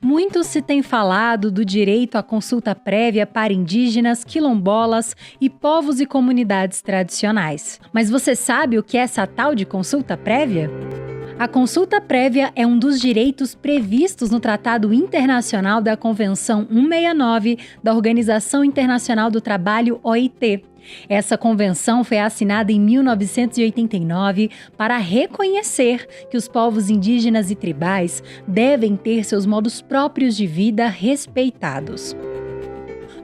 Muito se tem falado do direito à consulta prévia para indígenas, quilombolas e povos e comunidades tradicionais. Mas você sabe o que é essa tal de consulta prévia? A consulta prévia é um dos direitos previstos no Tratado Internacional da Convenção 169 da Organização Internacional do Trabalho, OIT. Essa convenção foi assinada em 1989 para reconhecer que os povos indígenas e tribais devem ter seus modos próprios de vida respeitados.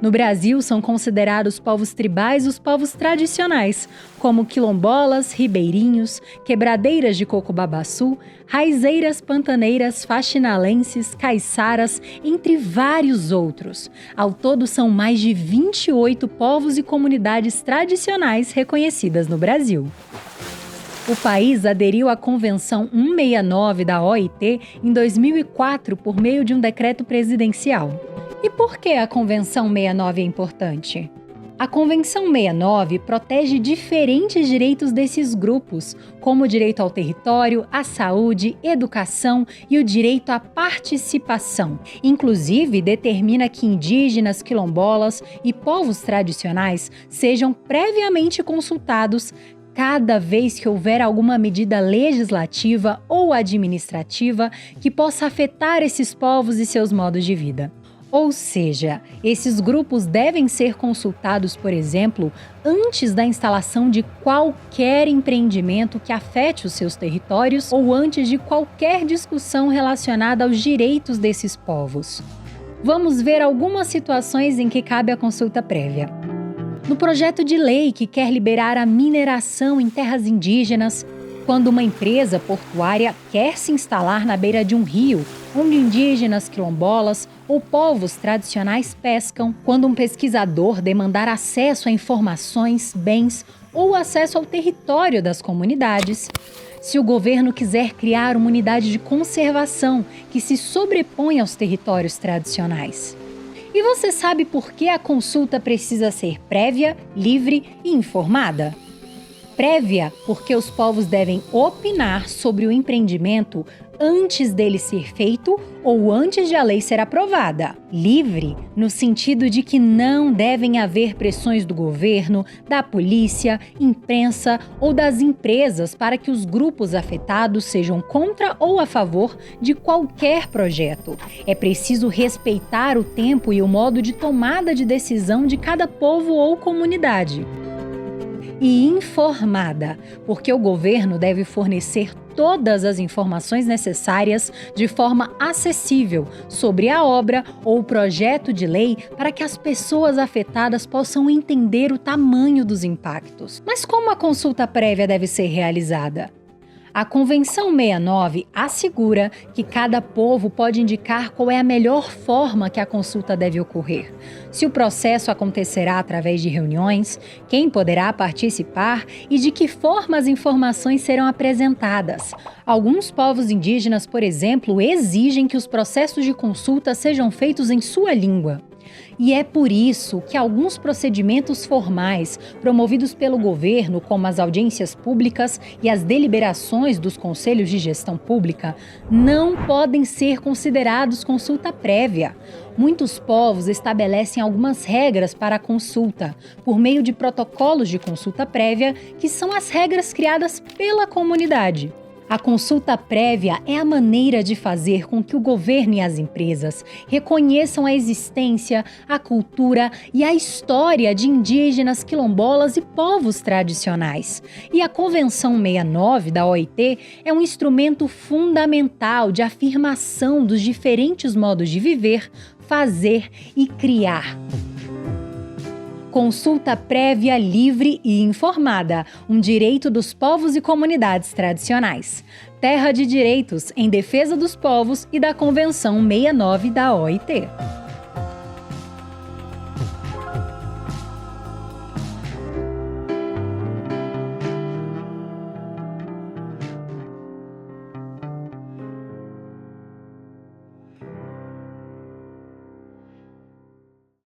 No Brasil, são considerados povos tribais os povos tradicionais, como quilombolas, ribeirinhos, quebradeiras de coco-babaçu, raizeiras pantaneiras, faxinalenses, caiçaras, entre vários outros. Ao todo, são mais de 28 povos e comunidades tradicionais reconhecidas no Brasil. O país aderiu à Convenção 169 da OIT em 2004 por meio de um decreto presidencial. E por que a Convenção 69 é importante? A Convenção 69 protege diferentes direitos desses grupos, como o direito ao território, à saúde, educação e o direito à participação. Inclusive, determina que indígenas, quilombolas e povos tradicionais sejam previamente consultados cada vez que houver alguma medida legislativa ou administrativa que possa afetar esses povos e seus modos de vida. Ou seja, esses grupos devem ser consultados, por exemplo, antes da instalação de qualquer empreendimento que afete os seus territórios ou antes de qualquer discussão relacionada aos direitos desses povos. Vamos ver algumas situações em que cabe a consulta prévia. No projeto de lei que quer liberar a mineração em terras indígenas, quando uma empresa portuária quer se instalar na beira de um rio, onde indígenas, quilombolas ou povos tradicionais pescam, quando um pesquisador demandar acesso a informações, bens ou acesso ao território das comunidades, se o governo quiser criar uma unidade de conservação que se sobrepõe aos territórios tradicionais. E você sabe por que a consulta precisa ser prévia, livre e informada? Prévia, porque os povos devem opinar sobre o empreendimento antes dele ser feito ou antes de a lei ser aprovada. Livre, no sentido de que não devem haver pressões do governo, da polícia, imprensa ou das empresas para que os grupos afetados sejam contra ou a favor de qualquer projeto. É preciso respeitar o tempo e o modo de tomada de decisão de cada povo ou comunidade. E informada, porque o governo deve fornecer todas as informações necessárias de forma acessível sobre a obra ou projeto de lei para que as pessoas afetadas possam entender o tamanho dos impactos. Mas como a consulta prévia deve ser realizada? A Convenção 69 assegura que cada povo pode indicar qual é a melhor forma que a consulta deve ocorrer. Se o processo acontecerá através de reuniões, quem poderá participar e de que forma as informações serão apresentadas. Alguns povos indígenas, por exemplo, exigem que os processos de consulta sejam feitos em sua língua. E é por isso que alguns procedimentos formais promovidos pelo governo, como as audiências públicas e as deliberações dos conselhos de gestão pública, não podem ser considerados consulta prévia. Muitos povos estabelecem algumas regras para a consulta, por meio de protocolos de consulta prévia, que são as regras criadas pela comunidade. A consulta prévia é a maneira de fazer com que o governo e as empresas reconheçam a existência, a cultura e a história de indígenas, quilombolas e povos tradicionais. E a Convenção 69 da OIT é um instrumento fundamental de afirmação dos diferentes modos de viver, fazer e criar. Consulta prévia, livre e informada, um direito dos povos e comunidades tradicionais. Terra de direitos em defesa dos povos e da Convenção 69 da OIT.